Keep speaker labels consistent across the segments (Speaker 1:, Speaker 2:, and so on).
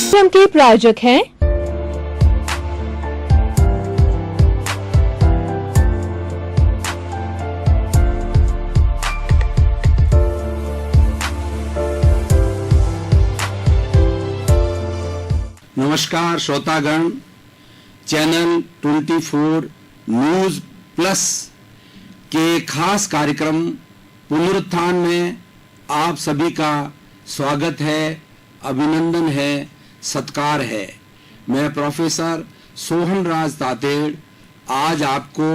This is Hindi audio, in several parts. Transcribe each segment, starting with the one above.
Speaker 1: कार्यक्रम के प्रायोजक हैं
Speaker 2: नमस्कार श्रोतागण, चैनल 24 न्यूज प्लस के खास कार्यक्रम पुनरुत्थान में आप सभी का स्वागत है, अभिनंदन है, सत्कार है। मैं प्रोफेसर सोहन राज तातेड़ आज आपको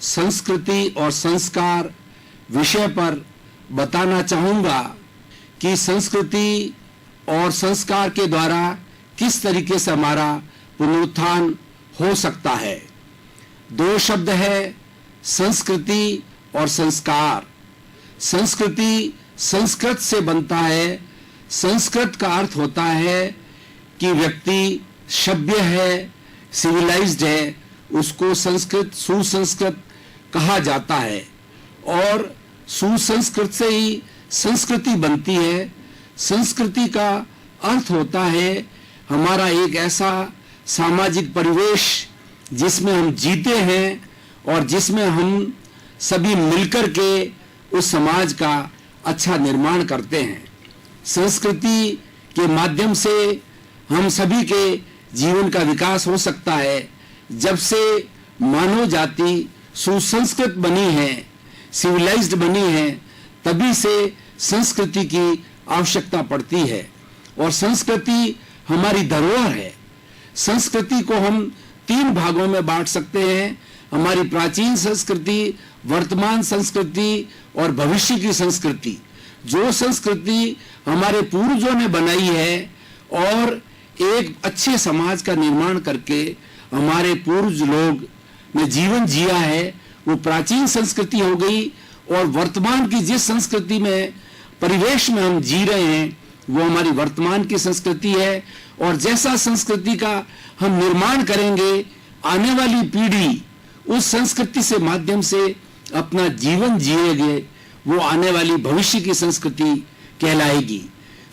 Speaker 2: संस्कृति और संस्कार विषय पर बताना चाहूँगा कि संस्कृति और संस्कार के द्वारा किस तरीके से हमारा पुनरुत्थान हो सकता है। दो शब्द है, संस्कृति और संस्कार। संस्कृति संस्कृत से बनता है। संस्कृत का अर्थ होता है कि व्यक्ति सभ्य है, सिविलाइज्ड है, उसको संस्कृत सुसंस्कृत कहा जाता है और सुसंस्कृत से ही संस्कृति बनती है। संस्कृति का अर्थ होता है हमारा एक ऐसा सामाजिक परिवेश जिसमें हम जीते हैं और जिसमें हम सभी मिलकर के उस समाज का अच्छा निर्माण करते हैं। संस्कृति के माध्यम से हम सभी के जीवन का विकास हो सकता है। जब से मानव जाति सुसंस्कृत बनी है, सिविलाइज्ड बनी है, तभी से संस्कृति की आवश्यकता पड़ती है और संस्कृति हमारी धरोहर है। संस्कृति को हम 3 भागों में बांट सकते हैं, हमारी प्राचीन संस्कृति, वर्तमान संस्कृति और भविष्य की संस्कृति। जो संस्कृति हमारे पूर्वजों ने बनाई है और एक अच्छे समाज का निर्माण करके हमारे पूर्वज लोग ने जीवन जिया है, वो प्राचीन संस्कृति हो गई। और वर्तमान की जिस संस्कृति में परिवेश में हम जी रहे हैं वो हमारी वर्तमान की संस्कृति है। और जैसा संस्कृति का हम निर्माण करेंगे, आने वाली पीढ़ी उस संस्कृति से माध्यम से अपना जीवन जिएगे, वो आने वाली भविष्य की संस्कृति कहलाएगी।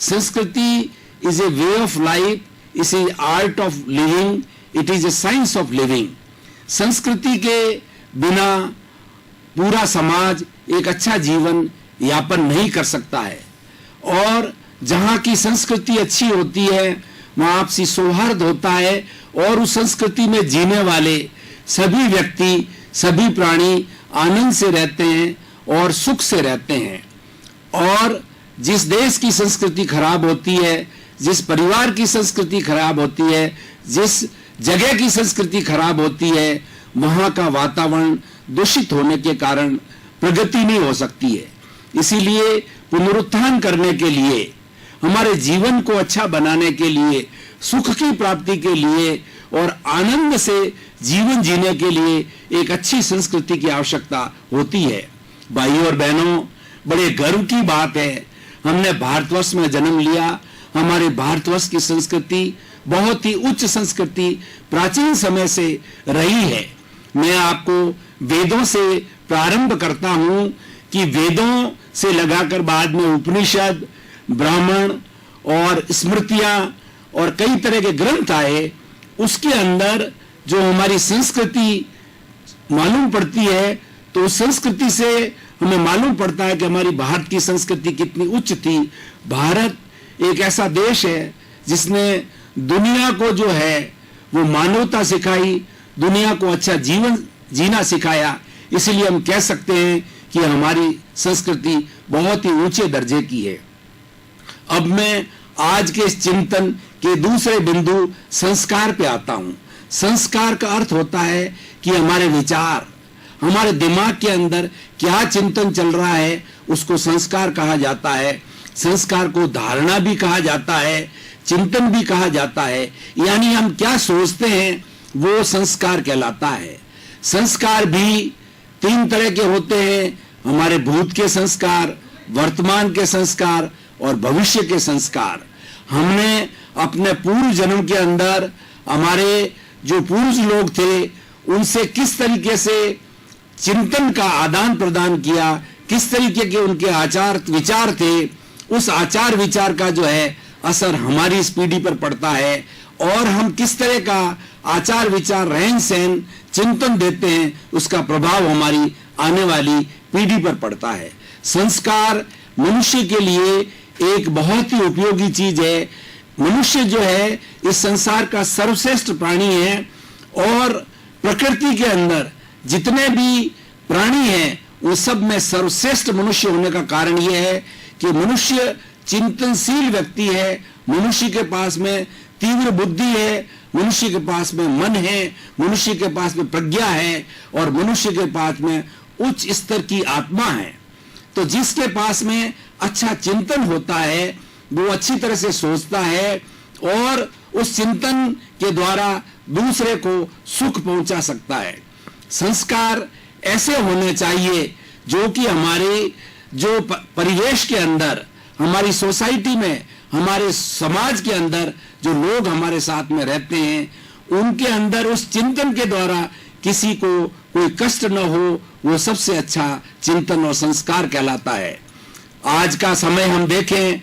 Speaker 2: संस्कृति is a way of life, is a art of living, it is a science of living. संस्कृति के बिना पूरा समाज एक अच्छा जीवन यापन नहीं कर सकता है। और जहाँ की संस्कृति अच्छी होती है वहाँ आपसी सौहार्द होता है और उस संस्कृति में जीने वाले सभी व्यक्ति, सभी प्राणी आनंद से रहते हैं और सुख से रहते हैं। और जिस देश की संस्कृति खराब होती है, जिस परिवार की संस्कृति खराब होती है, जिस जगह की संस्कृति खराब होती है, वहाँ का वातावरण दूषित होने के कारण प्रगति नहीं हो सकती है। इसीलिए पुनरुत्थान करने के लिए, हमारे जीवन को अच्छा बनाने के लिए, सुख की प्राप्ति के लिए और आनंद से जीवन जीने के लिए एक अच्छी संस्कृति की आवश्यकता होती है। भाइयों और बहनों, बड़े गर्व की बात है, हमने भारतवर्ष में जन्म लिया। हमारे भारतवर्ष की संस्कृति बहुत ही उच्च संस्कृति प्राचीन समय से रही है। मैं आपको वेदों से प्रारंभ करता हूँ कि वेदों से लगाकर बाद में उपनिषद, ब्राह्मण और स्मृतियां और कई तरह के ग्रंथ आए। उसके अंदर जो हमारी संस्कृति मालूम पड़ती है, तो उस संस्कृति से हमें मालूम पड़ता है कि हमारी भारत की संस्कृति कितनी उच्च थी। भारत एक ऐसा देश है जिसने दुनिया को जो है वो मानवता सिखाई, दुनिया को अच्छा जीवन जीना सिखाया। इसलिए हम कह सकते हैं कि हमारी संस्कृति बहुत ही ऊंचे दर्जे की है। अब मैं आज के इस चिंतन के दूसरे बिंदु संस्कार पे आता हूं। संस्कार का अर्थ होता है कि हमारे विचार, हमारे दिमाग के अंदर क्या चिंतन चल रहा है, उसको संस्कार कहा जाता है। संस्कार को धारणा भी कहा जाता है, चिंतन भी कहा जाता है। यानी हम क्या सोचते हैं वो संस्कार कहलाता है। संस्कार भी 3 तरह के होते हैं, हमारे भूत के संस्कार, वर्तमान के संस्कार और भविष्य के संस्कार। हमने अपने पूर्व जन्म के अंदर हमारे जो पूर्व लोग थे उनसे किस तरीके से चिंतन का आदान प्रदान किया, किस तरीके के उनके आचार विचार थे, उस आचार विचार का जो है असर हमारी इस पीढ़ी पर पड़ता है और हम किस तरह का आचार विचार, रहन सहन, चिंतन देते हैं, उसका प्रभाव हमारी आने वाली पीढ़ी पर पड़ता है। संस्कार मनुष्य के लिए एक बहुत ही उपयोगी चीज है। मनुष्य जो है इस संसार का सर्वश्रेष्ठ प्राणी है और प्रकृति के अंदर जितने भी प्राणी हैं उन सब में सर्वश्रेष्ठ मनुष्य होने का कारण यह है कि मनुष्य चिंतनशील व्यक्ति है, मनुष्य के पास में तीव्र बुद्धि है, मनुष्य के पास में मन है, मनुष्य के पास में प्रज्ञा है और मनुष्य के पास में उच्च स्तर की आत्मा है। तो जिसके पास में अच्छा चिंतन होता है वो अच्छी तरह से सोचता है और उस चिंतन के द्वारा दूसरे को सुख पहुंचा सकता है। संस्कार ऐसे होने चाहिए जो कि हमारे जो परिवेश के अंदर, हमारी सोसाइटी में, हमारे समाज के अंदर जो लोग हमारे साथ में रहते हैं उनके अंदर उस चिंतन के द्वारा किसी को कोई कष्ट न हो, वो सबसे अच्छा चिंतन और संस्कार कहलाता है। आज का समय हम देखें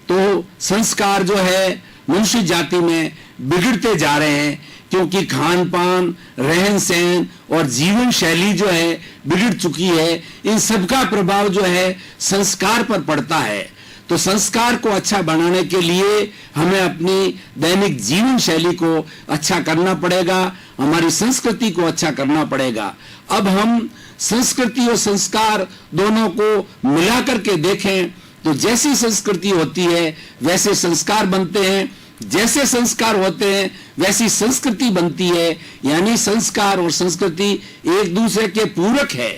Speaker 2: तो संस्कार जो है मनुष्य जाति में बिगड़ते जा रहे हैं क्योंकि खान पान, रहन सहन और जीवन शैली जो है बिगड़ चुकी है। इन सबका प्रभाव जो है संस्कार पर पड़ता है। तो संस्कार को अच्छा बनाने के लिए हमें अपनी दैनिक जीवन शैली को अच्छा करना पड़ेगा, हमारी संस्कृति को अच्छा करना पड़ेगा। अब हम संस्कृति और संस्कार दोनों को मिला करके देखें तो जैसी संस्कृति होती है वैसे संस्कार बनते हैं, जैसे संस्कार होते हैं वैसी संस्कृति बनती है। यानी संस्कार और संस्कृति एक दूसरे के पूरक है,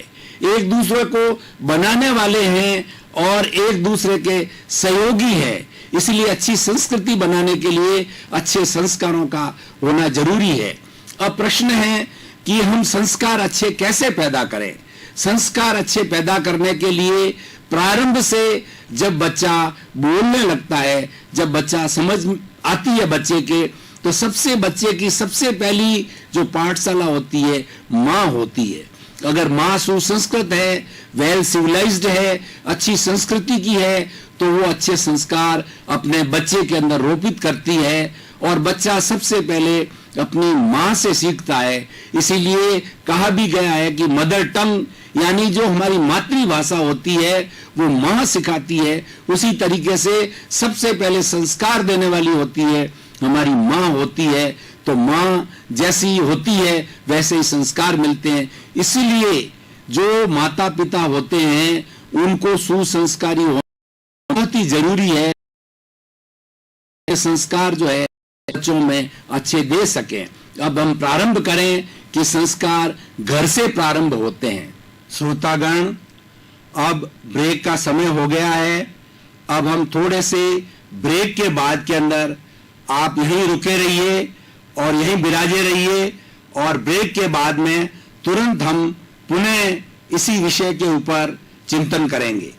Speaker 2: एक दूसरे को बनाने वाले हैं और एक दूसरे के सहयोगी है। इसलिए अच्छी संस्कृति बनाने के लिए अच्छे संस्कारों का होना जरूरी है। अब प्रश्न है कि हम संस्कार अच्छे कैसे पैदा करें। संस्कार अच्छे पैदा करने के लिए प्रारंभ से जब बच्चा बोलने लगता है, जब बच्चा समझ आती है बच्चे के, तो बच्चे की सबसे पहली जो पाठशाला होती है माँ होती है। अगर माँ सुसंस्कृत है, वेल सिविलाइज्ड है, अच्छी संस्कृति की है, तो वो अच्छे संस्कार अपने बच्चे के अंदर रोपित करती है और बच्चा सबसे पहले अपनी माँ से सीखता है। इसीलिए कहा भी गया है कि मदर टंग यानी जो हमारी मातृभाषा होती है वो माँ सिखाती है, उसी तरीके से सबसे पहले संस्कार देने वाली होती है हमारी माँ होती है। तो माँ जैसी होती है वैसे ही संस्कार मिलते हैं। इसलिए जो माता पिता होते हैं उनको सुसंस्कारी होना बहुत ही जरूरी है। संस्कार जो है बच्चों में अच्छे दे सकें। अब हम प्रारंभ करें कि संस्कार घर से प्रारंभ होते हैं। श्रोतागण, अब ब्रेक का समय हो गया है। अब हम थोड़े से ब्रेक के बाद के अंदर आप यहीं रुके रहिए और यहीं विराजे रहिए और ब्रेक के बाद में तुरंत हम पुनः इसी विषय के ऊपर चिंतन करेंगे।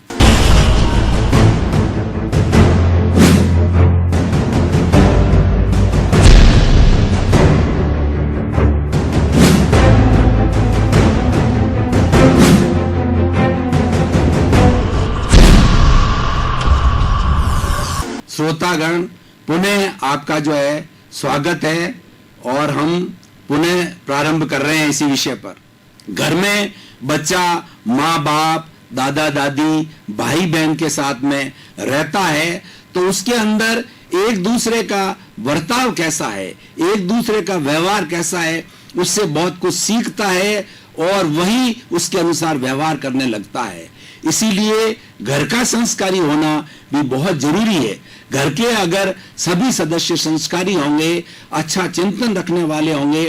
Speaker 2: श्रोतागण, पुनः आपका जो है स्वागत है और हम पुनः प्रारंभ कर रहे हैं इसी विषय पर। घर में बच्चा माँ बाप, दादा दादी, भाई बहन के साथ में रहता है तो उसके अंदर एक दूसरे का बर्ताव कैसा है, एक दूसरे का व्यवहार कैसा है, उससे बहुत कुछ सीखता है और वही उसके अनुसार व्यवहार करने लगता है। इसीलिए घर का संस्कारी होना भी बहुत जरूरी है। घर के अगर सभी सदस्य संस्कारी होंगे, अच्छा चिंतन रखने वाले होंगे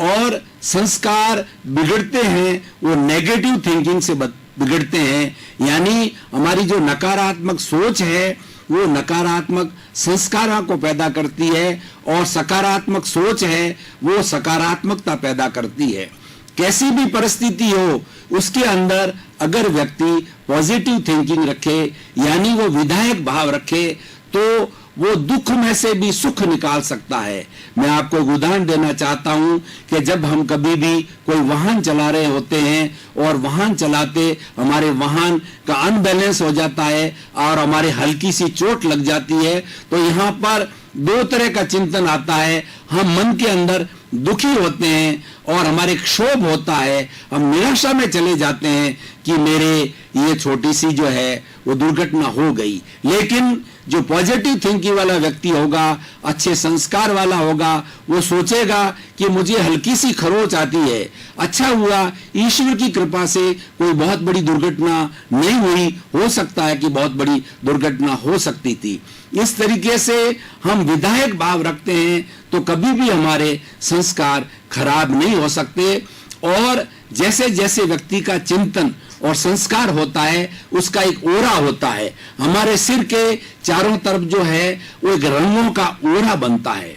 Speaker 2: और संस्कार बिगड़ते हैं वो नेगेटिव थिंकिंग से बिगड़ते हैं। यानी हमारी जो नकारात्मक सोच है वो नकारात्मक संस्कारों को पैदा करती है और सकारात्मक सोच है वो सकारात्मकता पैदा करती है। कैसी भी परिस्थिति हो उसके अंदर अगर व्यक्ति पॉजिटिव थिंकिंग रखे यानी वो विधायक भाव रखे तो वो दुख में से भी सुख निकाल सकता है। मैं आपको एक उदाहरण देना चाहता हूं कि जब हम कभी भी कोई वाहन चला रहे होते हैं और वाहन चलाते हमारे वाहन का अनबैलेंस हो जाता है और हमारे हल्की सी चोट लग जाती है, तो यहाँ पर दो तरह का चिंतन आता है। हम मन के अंदर दुखी होते हैं और हमारे क्षोभ होता है, हम निराशा में चले जाते हैं कि मेरे ये छोटी सी जो है वो दुर्घटना हो गई। लेकिन जो पॉजिटिव थिंकिंग वाला व्यक्ति होगा, अच्छे संस्कार वाला होगा, वो सोचेगा कि मुझे हल्की सी खरोच आती है, अच्छा हुआ ईश्वर की कृपा से कोई बहुत बड़ी दुर्घटना नहीं हुई, हो सकता है कि बहुत बड़ी दुर्घटना हो सकती थी। इस तरीके से हम विधायक भाव रखते हैं तो कभी भी हमारे संस्कार खराब नहीं हो सकते। और जैसे जैसे व्यक्ति का चिंतन और संस्कार होता है, उसका एक ओरा होता है। हमारे सिर के चारों तरफ जो है वो एक रंगों का ओरा बनता है।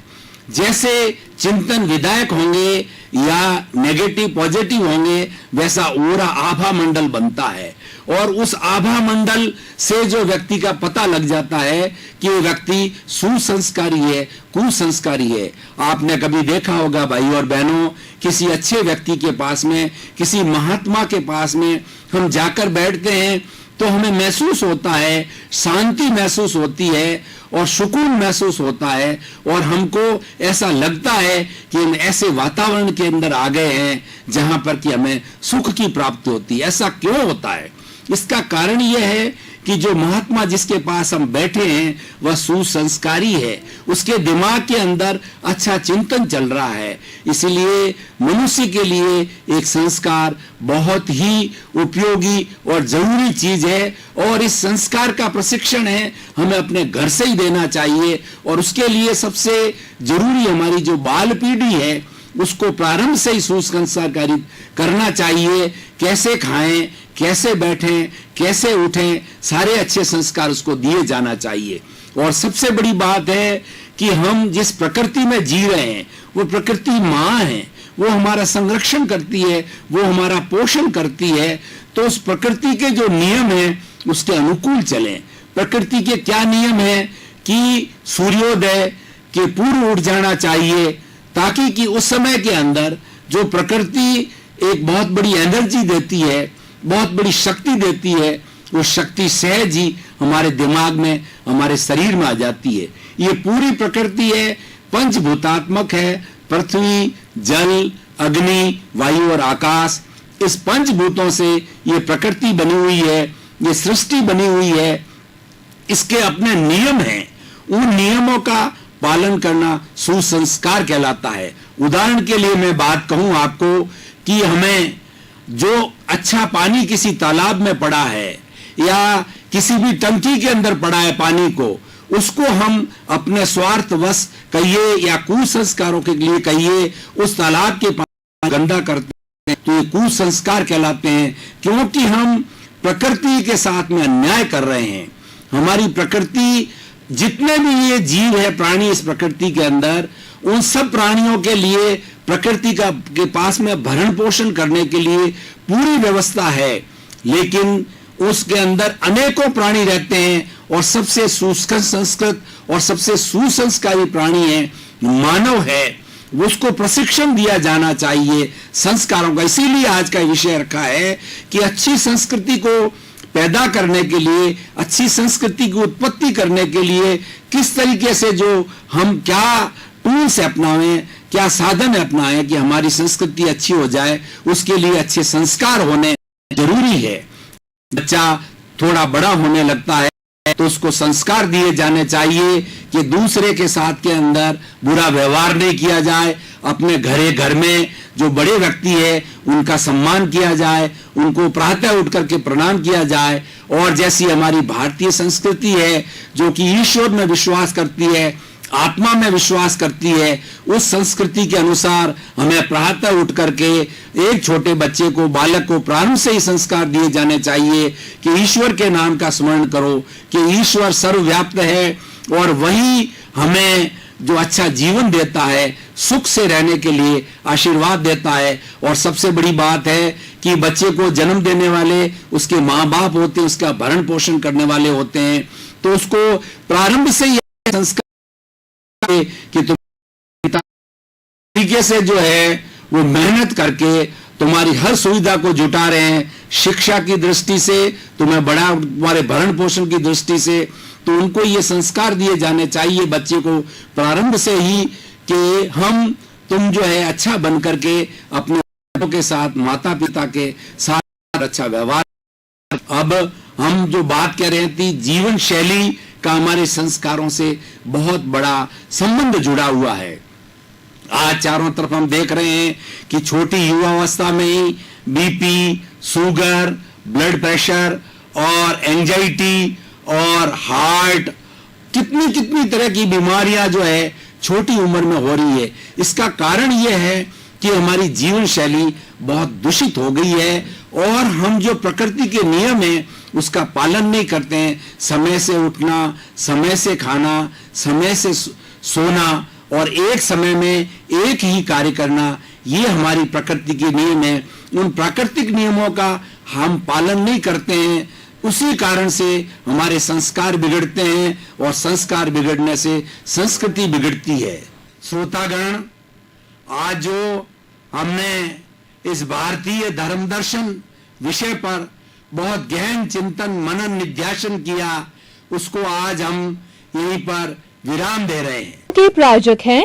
Speaker 2: जैसे चिंतन विधायक होंगे या नेगेटिव पॉजिटिव होंगे, वैसा ओरा आभा मंडल बनता है। और उस आभा मंडल से जो व्यक्ति का पता लग जाता है कि वो व्यक्ति सुसंस्कारी है, कुसंस्कारी है। आपने कभी देखा होगा भाई और बहनों, किसी अच्छे व्यक्ति के पास में, किसी महात्मा के पास में हम जाकर बैठते हैं तो हमें महसूस होता है, शांति महसूस होती है और सुकून महसूस होता है, और हमको ऐसा लगता है कि हम ऐसे वातावरण के अंदर आ गए हैं जहां पर कि हमें सुख की प्राप्ति होती है। ऐसा क्यों होता है? इसका कारण यह है कि जो महात्मा जिसके पास हम बैठे हैं वह सुसंस्कारी है, उसके दिमाग के अंदर अच्छा चिंतन चल रहा है। इसलिए मनुष्य के लिए एक संस्कार बहुत ही उपयोगी और जरूरी चीज है, और इस संस्कार का प्रशिक्षण है हमें अपने घर से ही देना चाहिए। और उसके लिए सबसे जरूरी हमारी जो बाल पीढ़ी है उसको प्रारंभ से ही सुसंस्कारी करना चाहिए। कैसे खाएं, कैसे बैठें, कैसे उठें, सारे अच्छे संस्कार उसको दिए जाना चाहिए। और सबसे बड़ी बात है कि हम जिस प्रकृति में जी रहे हैं वो प्रकृति माँ है, वो हमारा संरक्षण करती है, वो हमारा पोषण करती है। तो उस प्रकृति के जो नियम हैं उसके अनुकूल चलें। प्रकृति के क्या नियम है कि सूर्योदय के पूर्व उठ जाना चाहिए, ताकि कि उस समय के अंदर जो प्रकृति एक बहुत बड़ी एनर्जी देती है, बहुत बड़ी शक्ति देती है, वो शक्ति सहज ही हमारे दिमाग में, हमारे शरीर में आ जाती है। ये पूरी प्रकृति है, पंचभूतात्मक है। पृथ्वी, जल, अग्नि, वायु और आकाश, इस पंचभूतों से ये प्रकृति बनी हुई है, ये सृष्टि बनी हुई है। इसके अपने नियम हैं, उन नियमों का पालन करना सुसंस्कार कहलाता है। उदाहरण के लिए मैं बात कहूं आपको कि हमें जो अच्छा पानी किसी तालाब में पड़ा है या किसी भी टंकी के अंदर पड़ा है पानी को, उसको हम अपने स्वार्थवश कहिए या कुसंस्कारों के लिए कहिए उस तालाब के पानी गंदा करते हैं, तो ये कुसंस्कार कहलाते हैं। क्योंकि हम प्रकृति के साथ में अन्याय कर रहे हैं। हमारी प्रकृति, जितने भी ये जीव है, प्राणी इस प्रकृति के अंदर, उन सब प्राणियों के लिए प्रकृति के पास में भरण पोषण करने के लिए पूरी व्यवस्था है। लेकिन उसके अंदर अनेकों प्राणी रहते हैं और सबसे सुसंस्कृत और सबसे सुसंस्कारी प्राणी है मानव है। उसको प्रशिक्षण दिया जाना चाहिए संस्कारों का। इसीलिए आज का विषय रखा है कि अच्छी संस्कृति को पैदा करने के लिए, अच्छी संस्कृति की उत्पत्ति करने के लिए किस तरीके से जो हम क्या टूल्स अपनाएं, क्या साधन अपनाएं कि हमारी संस्कृति अच्छी हो जाए, उसके लिए अच्छे संस्कार होने जरूरी है। बच्चा थोड़ा बड़ा होने लगता है तो उसको संस्कार दिए जाने चाहिए कि दूसरे के साथ के अंदर बुरा व्यवहार नहीं किया जाए, अपने घर में जो बड़े व्यक्ति है उनका सम्मान किया जाए, उनको प्रातः उठ करके प्रणाम किया जाए। और जैसी हमारी भारतीय संस्कृति है जो कि ईश्वर में विश्वास करती है, आत्मा में विश्वास करती है, उस संस्कृति के अनुसार हमें प्रातः उठ करके एक छोटे बच्चे को, बालक को प्रारंभ से ही संस्कार दिए जाने चाहिए कि ईश्वर के नाम का स्मरण करो, कि ईश्वर सर्वव्याप्त है और वही हमें जो अच्छा जीवन देता है, सुख से रहने के लिए आशीर्वाद देता है। और सबसे बड़ी बात है कि बच्चे को जन्म देने वाले उसके माँ बाप होते हैं, उसका भरण पोषण करने वाले होते हैं। तो उसको प्रारंभ से ही संस्कार कि तुम तरीके से जो है वो मेहनत करके तुम्हारी हर सुविधा को जुटा रहे हैं, शिक्षा की दृष्टि से तुम्हें बड़ा, तुम्हारे भरण पोषण की दृष्टि से, तो उनको ये संस्कार दिए जाने चाहिए बच्चे को प्रारंभ से ही कि तुम जो है अच्छा बन करके अपने बच्चों के साथ, माता पिता के साथ अच्छा व्यवहार। अब हम जो बात कह रहे थे, जीवन शैली का हमारे संस्कारों से बहुत बड़ा संबंध जुड़ा हुआ है। आज चारों तरफ हम देख रहे हैं कि छोटी युवावस्था में ही बीपी, शुगर, ब्लड प्रेशर और एंजाइटी और हार्ट, कितनी कितनी तरह की बीमारियां जो है छोटी उम्र में हो रही है। इसका कारण यह है कि हमारी जीवन शैली बहुत दूषित हो गई है और हम जो प्रकृति के नियम है उसका पालन नहीं करते हैं। समय से उठना, समय से खाना, समय से सोना और एक समय में एक ही कार्य करना, ये हमारी प्रकृति के नियम है। उन प्राकृतिक नियमों का हम पालन नहीं करते हैं, उसी कारण से हमारे संस्कार बिगड़ते हैं और संस्कार बिगड़ने से संस्कृति बिगड़ती है। श्रोतागण, आज जो हमने इस भारतीय धर्म दर्शन विषय पर बहुत गहन चिंतन, मनन, निध्यासन किया, उसको आज हम यहीं पर विराम दे रहे हैं।
Speaker 1: के प्रायोजक हैं